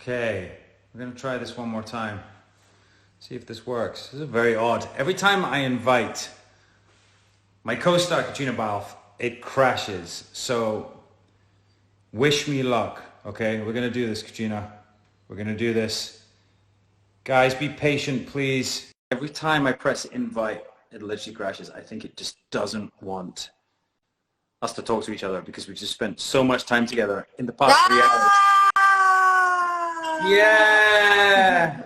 Okay, we're going to try this one more time. See if this works. This is very odd. Every time I invite my co-star Katrina Balfe, it crashes. So wish me luck. Okay, we're going to do this, Katrina. We're going to do this. Guys, be patient, please. Every time I press invite, it literally crashes. I think it just doesn't want us to talk to each other because we just spent so much time together in the past 3 hours. Yeah.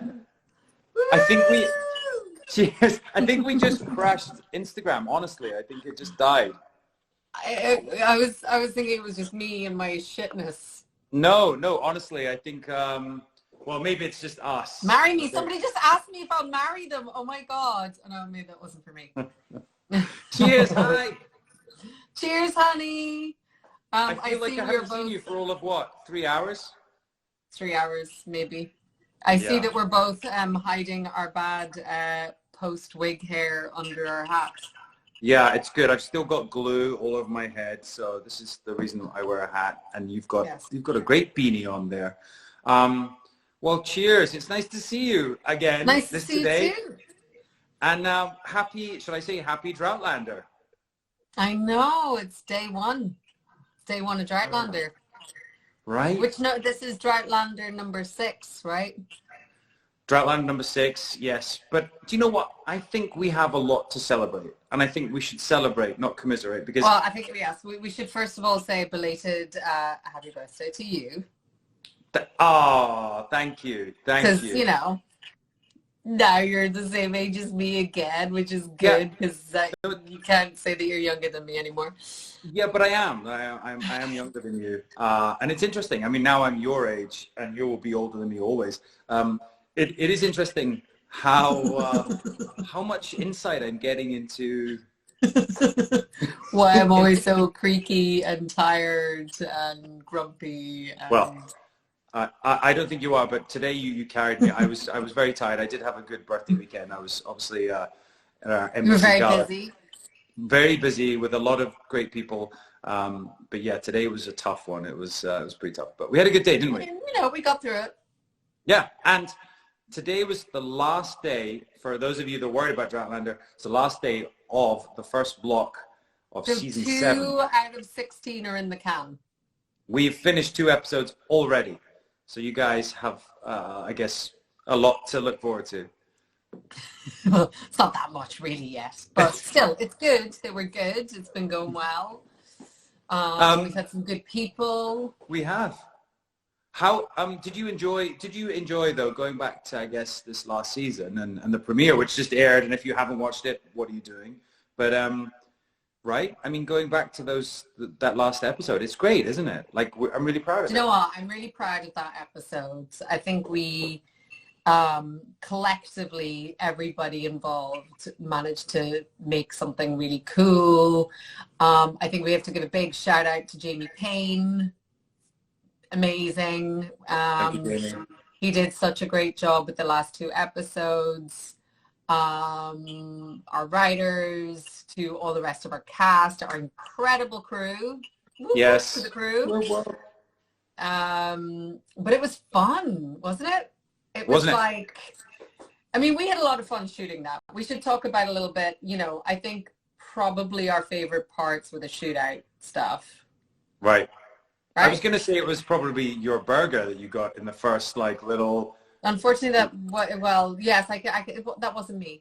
I think we, cheers. I think we just crashed Instagram. Honestly, I think it just died. I was thinking it was just me and my shitness. No, honestly, I think, well, maybe it's just us. Marry me. Somebody just asked me if I'll marry them. Oh my God. Oh, no, maybe that wasn't for me. Cheers, hi. Cheers, honey. I feel like I haven't seen you for all of what, 3 hours? 3 hours, maybe. I see that we're both hiding our bad post-wig hair under our hats. Yeah, it's good. I've still got glue all over my head, so this is the reason I wear a hat. And you've got a great beanie on there. Well, cheers. It's nice to see you again. Nice to see you too. And should I say happy Droughtlander? I know, it's day one. Day one of Droughtlander. Right. This is Droughtlander number 6, right? Droughtlander number 6, yes. But do you know what? I think we have a lot to celebrate. And I think we should celebrate, not commiserate. Because well, I think, yes, we should first of all say belated happy birthday to you. Thank you. Thank you. Because, now you're the same age as me again, which is good because you can't say that you're younger than me anymore. Yeah, but I am. I am younger than you. And it's interesting. I mean, now I'm your age and you will be older than me always. It is interesting how much insight I'm getting into why I'm always so creaky and tired and grumpy. And... Well, I don't think you are, but today you carried me. I was very tired. I did have a good birthday weekend. I was obviously at our you were very gala. busy. Very busy with a lot of great people. But yeah, today was a tough one. It was pretty tough, but we had a good day, didn't we? We got through it. Yeah, and today was the last day, for those of you that are worried about Droughtlander, it's the last day of the first block of season 7. 2 out of 16 are in the can. We've finished 2 episodes already. So you guys have, I guess, a lot to look forward to. Well, it's not that much really yet, but still, it's good. They were good. It's been going well. We've had some good people. We have. How did you enjoy though going back to, I guess, this last season and the premiere, which just aired? And if you haven't watched it, what are you doing? But right? I mean, going back to that last episode, it's great, isn't it? Like, I'm really proud of it. You know what? I'm really proud of that episode. I think we, collectively, everybody involved managed to make something really cool. I think we have to give a big shout out to Jamie Payne. Amazing. Thank you, Jamie. He did such a great job with the last 2 episodes. Our writers, to all the rest of our cast, our incredible crew. Yes. To the crew. But it was fun, wasn't it? It was like, I mean, we had a lot of fun shooting that. We should talk about a little bit, I think probably our favorite parts were the shootout stuff. Right? I was going to say it was probably your burger that you got in the first, little... Unfortunately, yes, that wasn't me.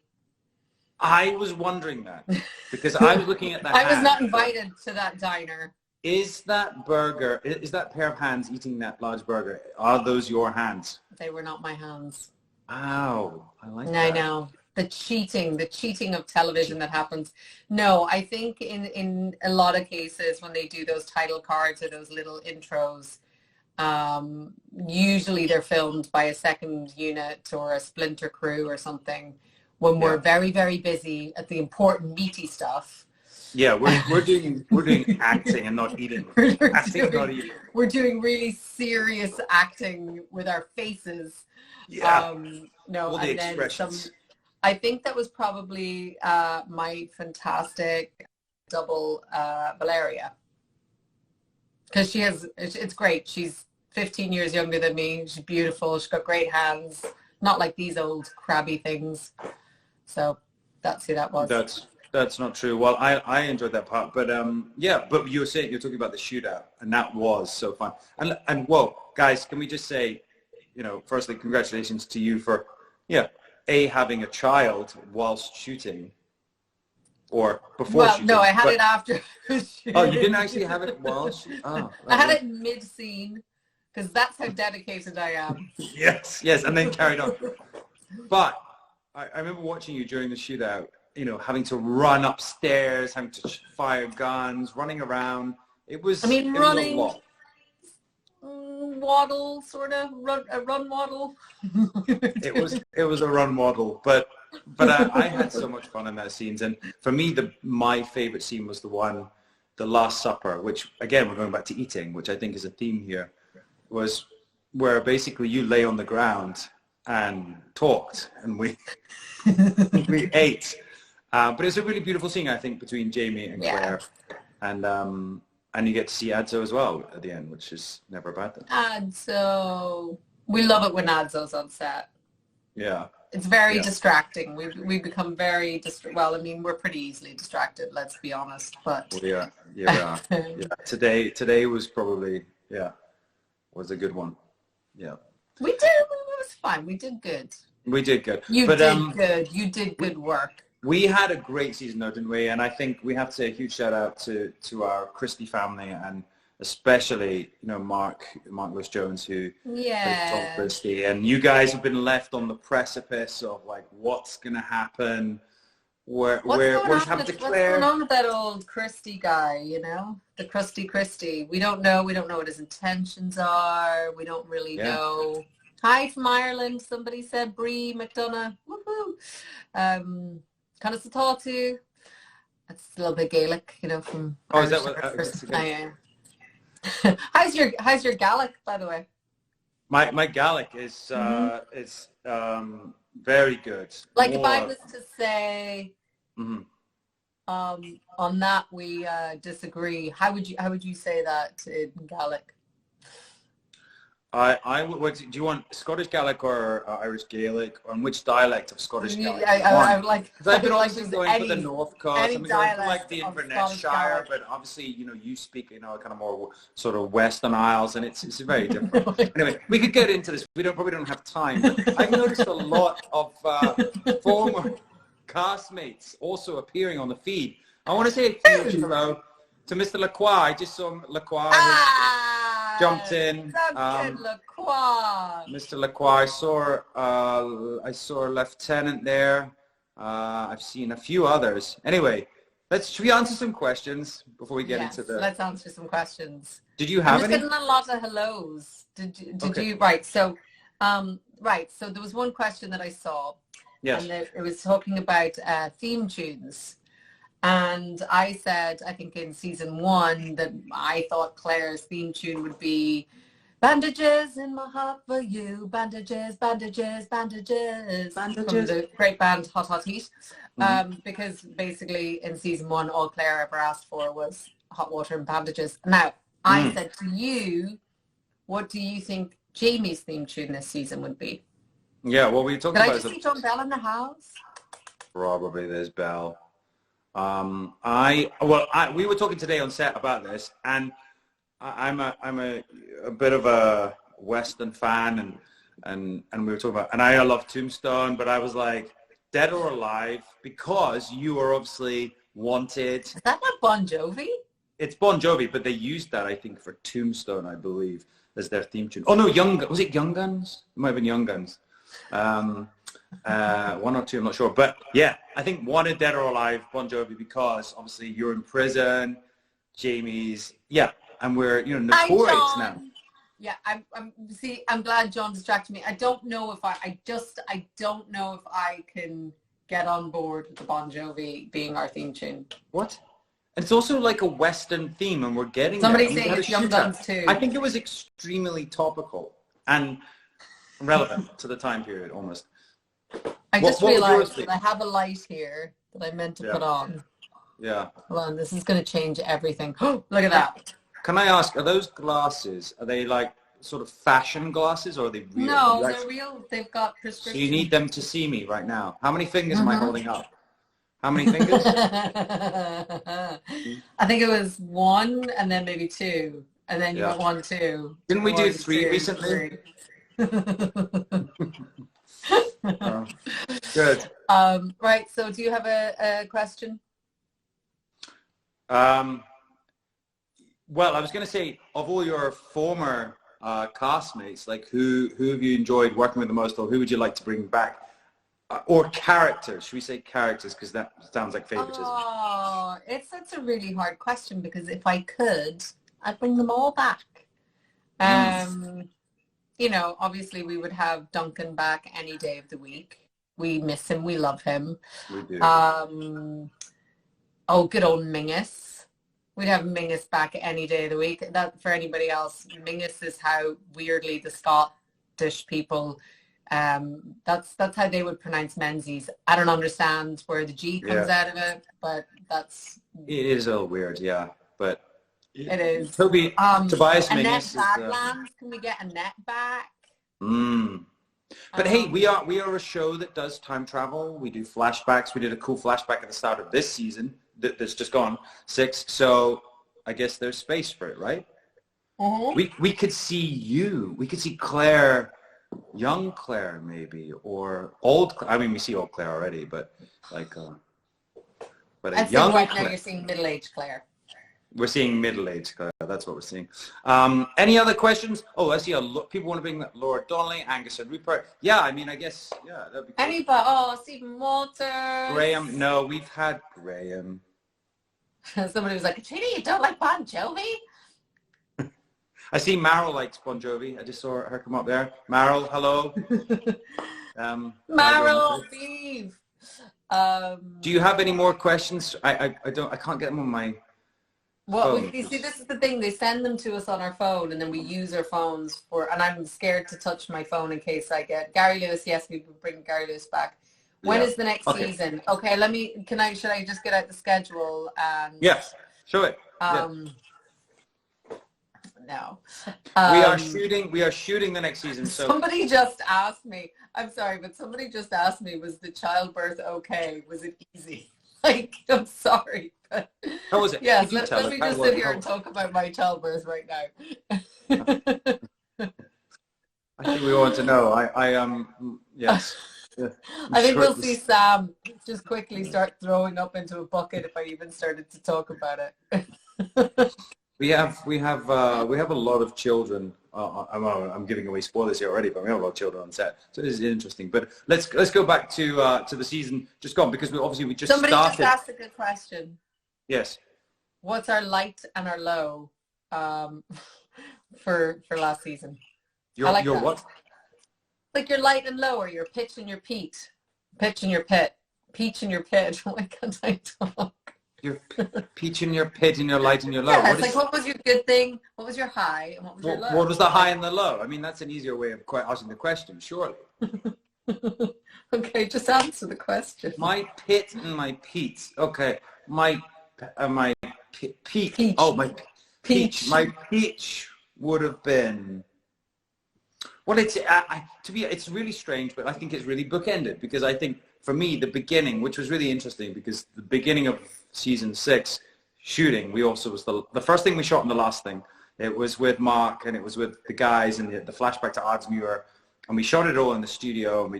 I was wondering that because I was looking at that. I was not invited to that diner. Is that pair of hands eating that large burger? Are those your hands? They were not my hands. Wow, I like that. I know. The cheating of television that happens. No, I think in a lot of cases when they do those title cards or those little intros, usually they're filmed by a second unit or a splinter crew or something when we're very, very busy at the important meaty stuff. Yeah, we're doing acting and not eating. We're doing really serious acting with our faces. Yeah. No, all the expressions. I think that was probably my fantastic double Valeria, because it's great. She's 15 years younger than me. She's beautiful. She's got great hands. Not like these old crabby things. So that's who that was. That's not true. Well, I enjoyed that part, but yeah. But you were saying you're talking about the shootout, and that was so fun. And well, guys, can we just say, firstly, congratulations to you for having a child whilst shooting, or before shooting. No, I had it after. Oh, you didn't actually have it while shooting? Oh, I had it mid-scene, because that's how dedicated I am. Yes, and then carried on. But I remember watching you during the shootout, having to run upstairs, having to fire guns, running around. It was, running, it was a lot. Waddle, sort of, a run waddle. It was a run waddle, but I had so much fun in that scenes. And for me, my favorite scene was the Last Supper, which again, we're going back to eating, which I think is a theme here, was where basically you lay on the ground and talked, and we ate. But it's a really beautiful scene, I think, between Jamie and Claire, and you get to see Adzo as well at the end, which is never a bad thing. Adzo, we love it when Adzo's on set. Yeah, it's very distracting. We become very we're pretty easily distracted. Let's be honest. But yeah. Today was probably was a good one. Yeah, we did. It was fine. We did good. We did good. You did good. You did good work. We had a great season though, didn't we? And I think we have to say a huge shout out to our Christie family, and especially, Mark Lewis Jones, who played Tom Christie. And you guys have been left on the precipice of like, what's going to happen? What's happened to Claire? What's going on with that old Christie guy, the crusty Christie? We don't know. We don't know what his intentions are. We don't really know. Hi from Ireland, somebody said. Brie McDonough. Woohoo. Kind of thought to. That's a little bit Gaelic, from. Oh, is that what? I am. How's your Gaelic, by the way? My Gaelic is very good. Like if I was to say, mm-hmm. On that we disagree. How would you say that in Gaelic? Do you want Scottish Gaelic or Irish Gaelic, or which dialect of Scottish Gaelic? I like. Because I've been obviously going for the North Coast. I'm going for like the Inverness Shire, but obviously, you speak, kind of more sort of Western Isles, and it's very different. Anyway, we could get into this. We probably don't have time. But I've noticed a lot of former castmates also appearing on the feed. I want to say a huge hello to Mr. Lacroix. I just saw Lacroix. Jumped in. Mr. Lacroix. I saw a lieutenant there. I've seen a few others. Anyway, should we answer some questions before we get into the... Let's answer some questions. Did you have any? I'm just getting a lot of hellos. Did you? Right. So, So there was one question that I saw. Yes. And it was talking about theme tunes. And I said, I think in season 1, that I thought Claire's theme tune would be bandages in my heart for you, bandages, bandages, bandages, from the great band Hot Hot Heat. Because basically in season 1, all Claire ever asked for was hot water and bandages. Now, I said to you, what do you think Jamie's theme tune this season would be? Yeah, well, we talked about... Did I just see John Bell in the house? Probably there's Bell. We were talking today on set about this, and I'm a bit of a Western fan, and we were talking about, and I love Tombstone, but I was like, Dead or Alive, because you are obviously wanted. Is that not Bon Jovi? It's Bon Jovi, but they used that, I think, for Tombstone, I believe, as their theme tune. Oh no, was it Young Guns? It might have been Young Guns. One or two, I'm not sure, but yeah, I think Wanted, Dead or Alive, Bon Jovi, because obviously you're in prison, Jamie's, and we're notorious now. Yeah, I'm glad John distracted me. I don't know if I don't know if I can get on board with the Bon Jovi being our theme tune. What? And it's also like a Western theme, and we're getting somebody saying it's Young Guns too. I think it was extremely topical and relevant to the time period almost. I just realized that I have a light here that I meant to put on. Yeah. Hold on, this is going to change everything. Look at that. Can I ask, are those glasses, are they like sort of fashion glasses, or are they real? No, they're real. They've got So prescription. you need them to see me right now. How many fingers am I holding up? How many fingers? I think it was 1 and then maybe 2. And then you went 1, 2. Didn't we do 1, 3 2, recently? 3. Oh, good. Right. So do you have a question? Well, I was going to say, of all your former castmates, like who have you enjoyed working with the most, or who would you like to bring back? Or characters, should we say characters, because that sounds like favoritism. Oh, that's a really hard question, because if I could, I'd bring them all back. You know, obviously we would have Duncan back any day of the week. We miss him. We love him. We do. Oh, good old Mingus. We'd have Mingus back any day of the week. That, for anybody else, Mingus is how weirdly the Scottish people, that's how they would pronounce Menzies. I don't understand where the G comes out of it, but that's... It is a little weird, yeah. But it is. Tobias Mingus. Annette Badlands, can we get Annette back? But hey, we are a show that does time travel. We do flashbacks. We did a cool flashback at the start of this season that's just gone, 6. So I guess there's space for it, right? We could see you. We could see Claire, young Claire maybe, or old. I mean, we see old Claire already, but like, but a young right Claire. Now you're seeing middle-aged Claire. We're seeing middle-aged Claire. That's what we're seeing. Any other questions? Oh, I see people want to bring Laura Donnelly, Angus and Rupert. Yeah, I mean, I guess, yeah, that'd be cool. Anybody? Oh, Stephen Walters. Graham. No, we've had Graham. Somebody was like, Katrina, you don't like Bon Jovi? I see Meryl likes Bon Jovi. I just saw her come up there. Meryl, hello. Meryl, Steve. Do you have any more questions? I can't get them on my phone. You see, this is the thing. They send them to us on our phone, and then we use our phones for. And I'm scared to touch my phone in case I get Gary Lewis. Yes, we will bring Gary Lewis back. When is the next season? Okay, should I just get out the schedule? And yes, show it. No. We are shooting the next season. So somebody just asked me. I'm sorry, but somebody just asked me, was the childbirth okay? Was it easy? Like, I'm sorry, but how was it? Yes, let me just sit here and talk about my childbirth right now. I think we want to know. Yes. Yeah, I think we'll see Sam just quickly start throwing up into a bucket if I even started to talk about it. We have a lot of children. I'm giving away spoilers here already, but we have a lot of children on set, so this is interesting. But let's go back to the season just gone, because we just somebody started. just asked a good question. Yes. What's our light and our low for last season? Your what? Like your light and low, or your pitch and your peat, pitch and your pit, peach and your pit. Why can't I talk? Your peach in your pit and your light and your low. Yeah, it's like, what was your good thing? What was your high? And what was your low? What was the high and the low? I mean, that's an easier way of asking the question, surely. Okay, just answer the question. My pit and my peat. Okay, my peat. Peach. Oh, my peach. My peach would have been. Well, it's really strange, but I think it's really bookended, because I think for me the beginning, which was really interesting, because the beginning of season 6 shooting, we also was the first thing we shot and the last thing. It was with Mark, and it was with the guys, and the flashback to Ardsmuir, and we shot it all in the studio, and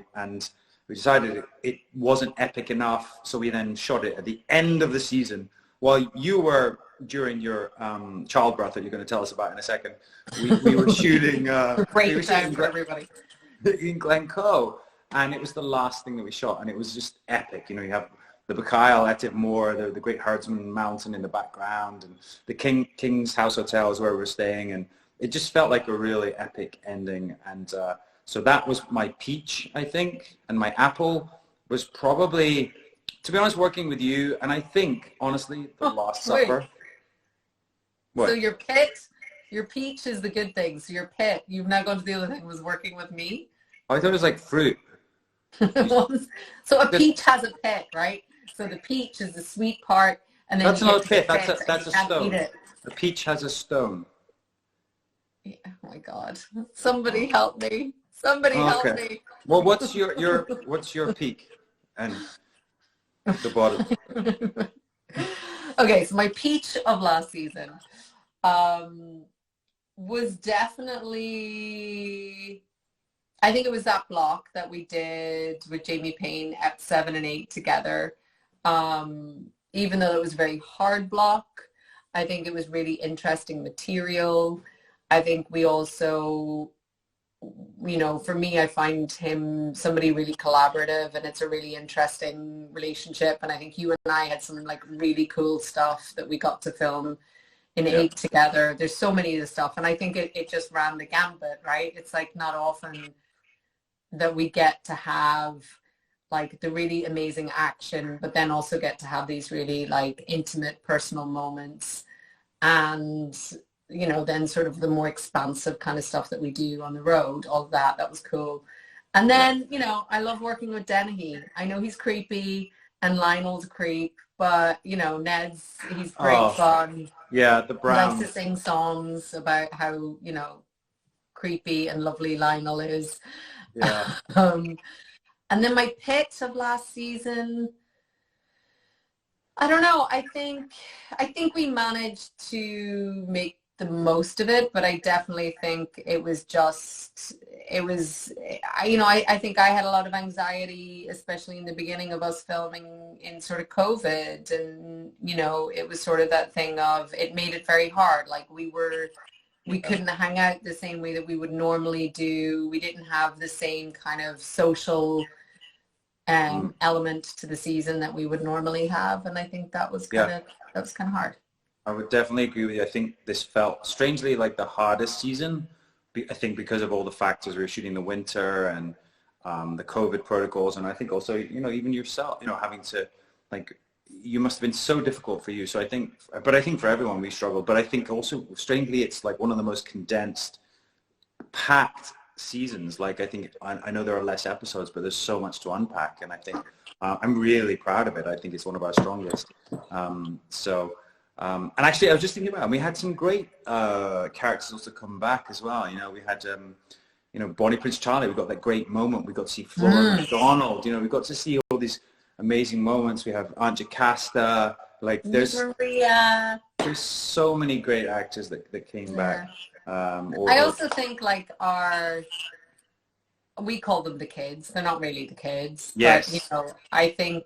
we decided it wasn't epic enough, so we then shot it at the end of the season while you were during your childbirth that you're going to tell us about in a second. We were shooting great time for everybody in Glencoe, and it was the last thing that we shot, and it was just epic. You know, you have the Buckyle, Etive Moor, the Great Herdsman Mountain in the background, and the King's House Hotel is where we were staying, and it just felt like a really epic ending. And so that was my peach, I think, and my apple was probably, to be honest, working with you, and I think, honestly, the Last Supper. What? So your peach is the good thing. So your pit, you've now gone to the other thing, was working with me. Oh, I thought it was like fruit. So a peach has a pit, right? So the peach is the sweet part, and then that's not a pit. That's a stone. Eat it. The peach has a stone. Yeah, oh my God. Somebody help me. Somebody help Okay. me. Well, what's your peak and the bottom? Okay, so my peach of last season um, was definitely, I think it was that block that we did with Jamie Payne at 7 and 8 together. Even though it was a very hard block, I think it was really interesting material. I think we also, for me, I find him somebody really collaborative, and it's a really interesting relationship. And I think you and I had some like really cool stuff that we got to film in Yeah. 8 together. There's so many of the stuff, and I think it just ran the gambit, right? It's like not often that we get to have like the really amazing action, but then also get to have these really like intimate personal moments. And then sort of the more expansive kind of stuff that we do on the road, all of that was cool. And then, I love working with Dennehy. I know he's creepy and Lionel's a creep, but, he's great fun. Yeah, the Brown. He likes to sing songs about how, creepy and lovely Lionel is. Yeah. And then my pit of last season, I don't know. I think we managed to make the most of it, but I definitely think I think I had a lot of anxiety, especially in the beginning of us filming in sort of COVID. And, it was sort of that thing of, it made it very hard. Like we couldn't hang out the same way that we would normally do. We didn't have the same kind of social element to the season that we would normally have, and I think that was kind of hard. I would definitely agree with you. I think this felt strangely like the hardest season. I think because of all the factors. We were shooting the winter and the COVID protocols, and I think also even yourself, having to you must have been so difficult for you. So I think for everyone we struggled. But I think also strangely it's like one of the most condensed, packed seasons. Like I know there are less episodes, but there's so much to unpack, and I think I'm really proud of it. I think it's one of our strongest. And actually I was just thinking about it, we had some great characters also come back as well. We had Bonnie Prince Charlie. We got that great moment. We got to see Flora McDonald. We got to see all these amazing moments. We have Aunt Jocasta. Like there's so many great actors that came back. I also think like we call them the kids. They're not really the kids. Yes. But, I think,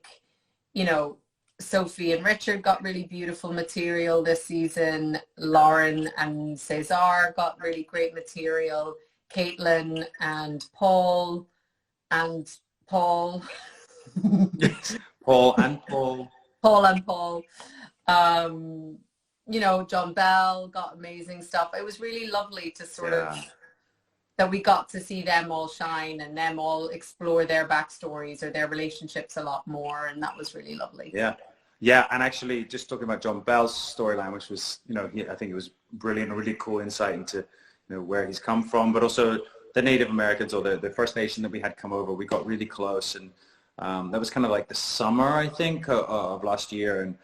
Sophie and Richard got really beautiful material this season. Lauren and Cesar got really great material. Caitlin and Paul. Yes. Paul and Paul. John Bell got amazing stuff. It was really lovely to sort of that we got to see them all shine and them all explore their backstories or their relationships a lot more, and that was really lovely. Yeah, and actually just talking about John Bell's storyline, which was, I think it was brilliant, a really cool insight into, where he's come from, but also the Native Americans or the First Nation that we had come over. We got really close, and that was kind of like the summer, I think, of last year, and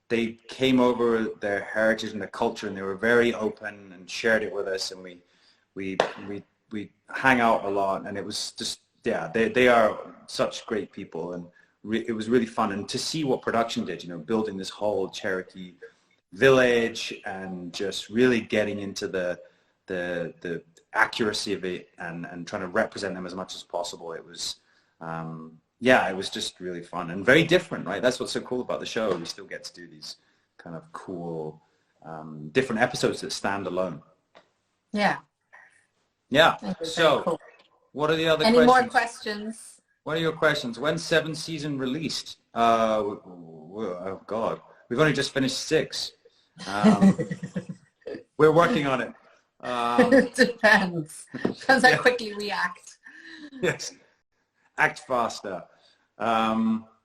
they came over their heritage and their culture, and they were very open and shared it with us, and we hang out a lot, and it was just, they are such great people, and it was really fun. And to see what production did, building this whole Cherokee village and just really getting into the accuracy of it and trying to represent them as much as possible. It was, it was just really fun and very different, right? That's what's so cool about the show. We still get to do these kind of cool, different episodes that stand alone. Yeah. Yeah. So cool. What are the other questions? Any more questions? What are your questions? When's 7th season released? Oh God, we've only just finished 6. We're working on it. It depends. Depends how quickly we act. Yes. Act faster.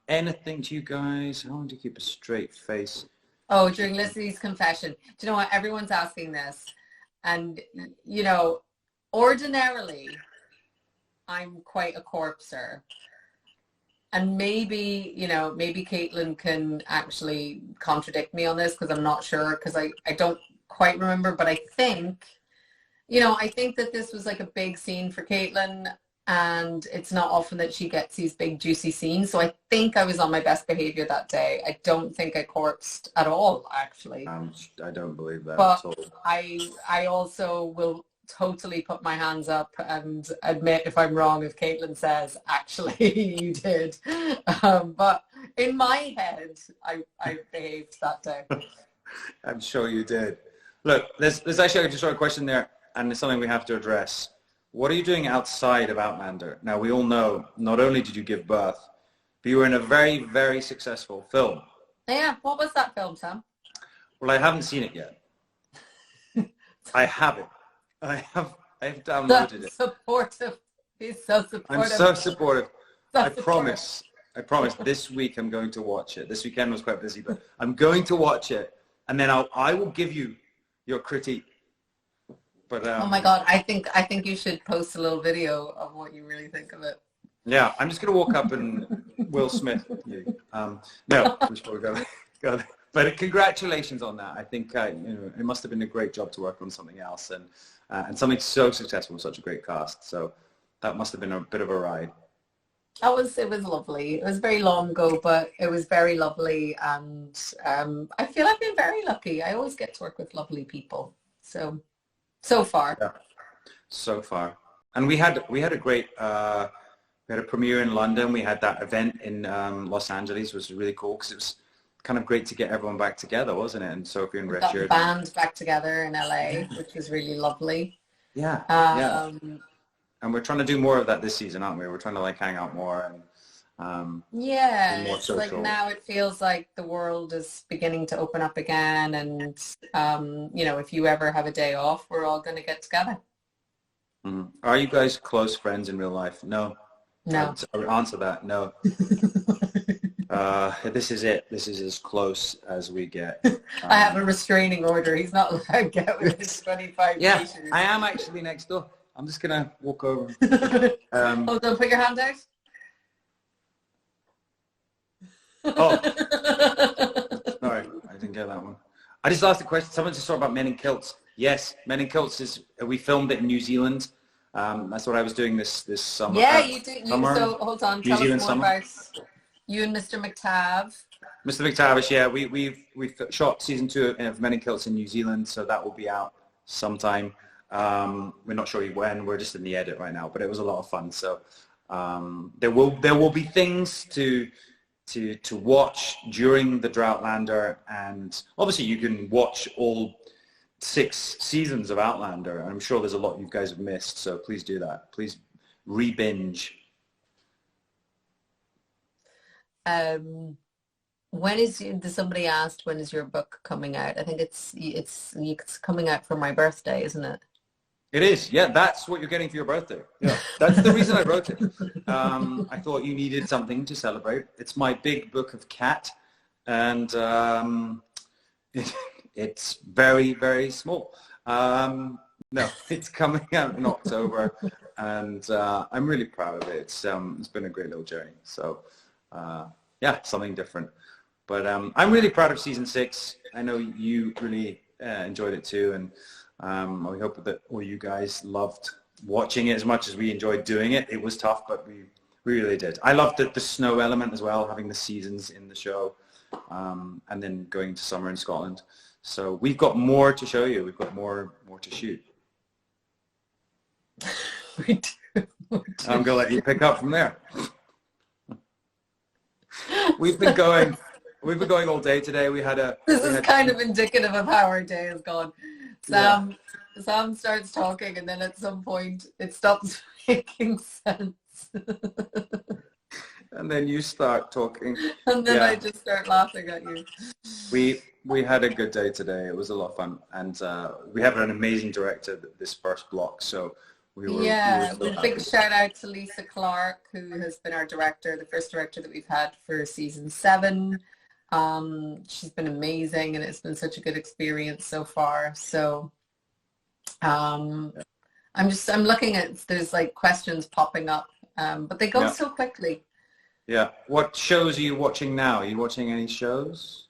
Anything to you guys? I want to keep a straight face. Oh, during Lizzie's confession. Do you know what? Everyone's asking this. And, ordinarily, I'm quite a corpser. And maybe Caitlin can actually contradict me on this because I'm not sure, because I don't quite remember, but I think, I think that this was like a big scene for Caitlin, and it's not often that she gets these big juicy scenes. So I think I was on my best behavior that day. I don't think I corpsed at all, actually. I don't believe that But at all. I also will totally put my hands up and admit if I'm wrong if Caitlin says, actually, you did. But in my head, I behaved that day. I'm sure you did. Look, there's actually just a question there, and it's something we have to address. What are you doing outside of Outlander? Now, we all know, not only did you give birth, but you were in a very, very successful film. Yeah, what was that film, Sam? Well, I haven't seen it yet. I have it. I've downloaded it. Supportive. He's so supportive. I'm so supportive. So I promise this week I'm going to watch it. This weekend was quite busy, but I'm going to watch it, and then I will give you your critique. But oh my God, I think you should post a little video of what you really think of it. Yeah, I'm just going to walk up and Will Smith you. No, just probably go there. But congratulations on that. I think it must have been a great job to work on something else and something so successful with such a great cast. So that must have been a bit of a ride. It was lovely. It was very long ago, but it was very lovely, and I feel I've been very lucky. I always get to work with lovely people. So far. Yeah. So far. And we had a great we had a premiere in London. We had that event in Los Angeles. It was really cool because it was kind of great to get everyone back together, wasn't it? And Sophie and Richard. Got the band back together in LA, which was really lovely. Yeah. Yeah. And we're trying to do more of that this season, aren't we? We're trying to like hang out more and yeah, more it's social. like now it feels like the world is beginning to open up again, and if you ever have a day off, we're all going to get together. Mm-hmm. Are you guys close friends in real life? No. No. I'll answer that. No. This is it. This is as close as we get. I have a restraining order. He's not allowed to get with his 25 patients. I am actually next door. I'm just going to walk over. Hold on, put your hand out. Oh. Sorry, I didn't get that one. I just asked a question. Someone just talked about Men in Kilts. Yes, Men in Kilts is, we filmed it in New Zealand. That's what I was doing this summer. Yeah, you do. So hold on, tell us more about you and Mr. McTav. Mr. McTavish, yeah, we've shot season 2 of Men in Kilts in New Zealand, so that will be out sometime. We're not sure when. We're just in the edit right now, but it was a lot of fun. So there will be things to watch during the Droughtlander, and obviously you can watch all 6 seasons of Outlander. I'm sure there's a lot you guys have missed, so please do that. Please re-binge. Somebody asked, when is your book coming out? I think it's coming out for my birthday, isn't it? It is, yeah. That's what you're getting for your birthday. Yeah, that's the reason I wrote it. I thought you needed something to celebrate. It's my big book of Cat, and it's very, very small. No, it's coming out in October, and I'm really proud of it. It's been a great little journey. So, yeah, something different. But I'm really proud of season 6. I know you really enjoyed it too, and we hope that all you guys loved watching it as much as we enjoyed doing it. It was tough, but we really did. I loved the snow element as well, having the seasons in the show, and then going to summer in Scotland. So we've got more to show you. We've got more to shoot. We do. I'm gonna let you pick up from there. We've been going all day today. This is kind of indicative of how our day has gone. Sam starts talking, and then at some point it stops making sense. And then you start talking. And then I just start laughing at you. We had a good day today. It was a lot of fun, and we have an amazing director this first block. So big shout out to Lisa Clark, who has been our director, the first director that we've had for season 7. She's been amazing, and it's been such a good experience so far. So I'm looking at, there's like questions popping up, but they go so quickly. Yeah. What shows are you watching now? Are you watching any shows?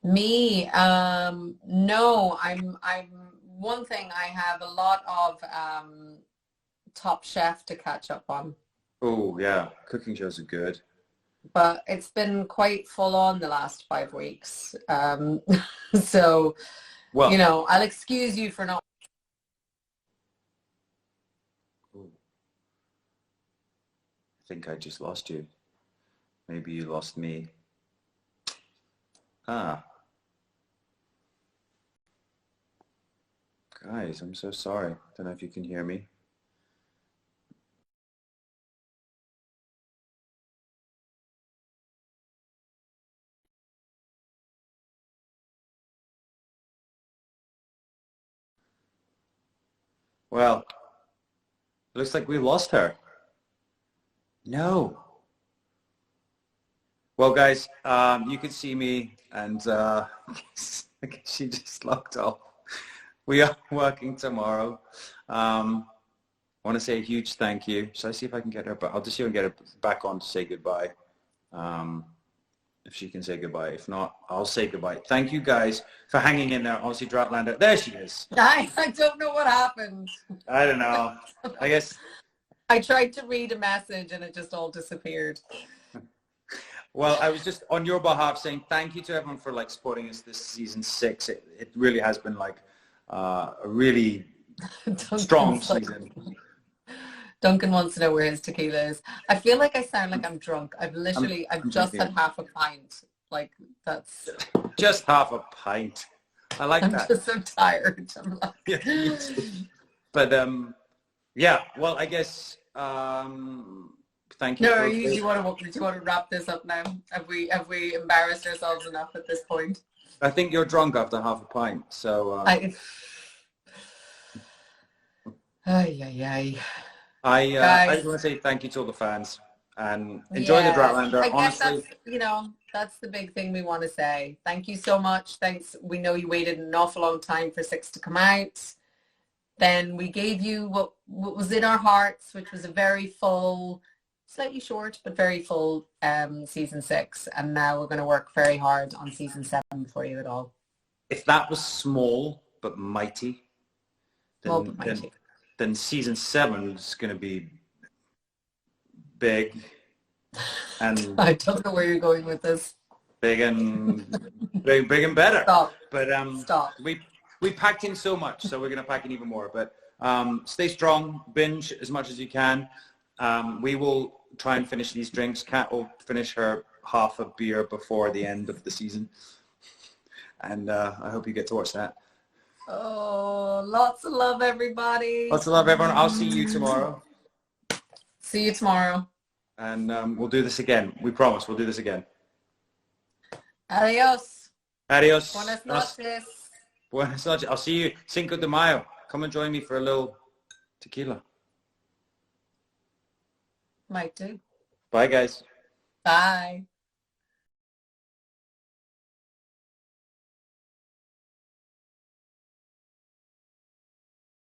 Me? No, I'm one thing, I have a lot of Top Chef to catch up on. Oh, yeah. Cooking shows are good. But it's been quite full on the last 5 weeks. So, Well, you know, I'll excuse you for not. ooh, I think I just lost you. Maybe you lost me. Ah. Guys, I'm so sorry. Don't know if you can hear me. Well, looks like we lost her. No. Well, guys, you can see me, and I guess she just locked off. We are working tomorrow. I want to say a huge thank you. Shall I see if I can get her? But I'll just see if I can get her back on to say goodbye. If she can say goodbye. If not, I'll say goodbye. Thank you guys for hanging in there. Obviously, Droughtlander. There she is. I don't know what happened. I don't know. I guess. I tried to read a message and it just all disappeared. Well, I was just on your behalf saying thank you to everyone for like supporting us this season 6. It really has been like a really strong season. Duncan wants to know where his tequila is. I feel like I sound like I'm drunk. I've just had half a pint. Like that's just half a pint. I like that. I'm just so tired. I'm like... Yeah, but yeah. Well, I guess thank you. No, do you want to wrap this up now? Have we embarrassed ourselves enough at this point? I think you're drunk after half a pint. So. I just want to say thank you to all the fans and enjoy the Droughtlander. I guess honestly, that's the big thing we want to say. Thank you so much. Thanks. We know you waited an awful long time for 6 to come out. Then we gave you what was in our hearts, which was a very full, slightly short, but very full season 6. And now we're going to work very hard on season 7 for you at all. If that was small but mighty, then season 7 is going to be big, and I don't know where you're going with this. Big and better. Stop. But Stop. We packed in so much, so we're going to pack in even more. But stay strong, binge as much as you can. We will try and finish these drinks. Kat will finish her half a beer before the end of the season, and I hope you get to watch that. Oh, lots of love, everybody. Lots of love, everyone. I'll see you tomorrow. See you tomorrow. And we'll do this again. We promise we'll do this again. Adios. Adios. Buenas noches. Buenas noches. I'll see you Cinco de Mayo. Come and join me for a little tequila. Might do. Bye, guys. Bye.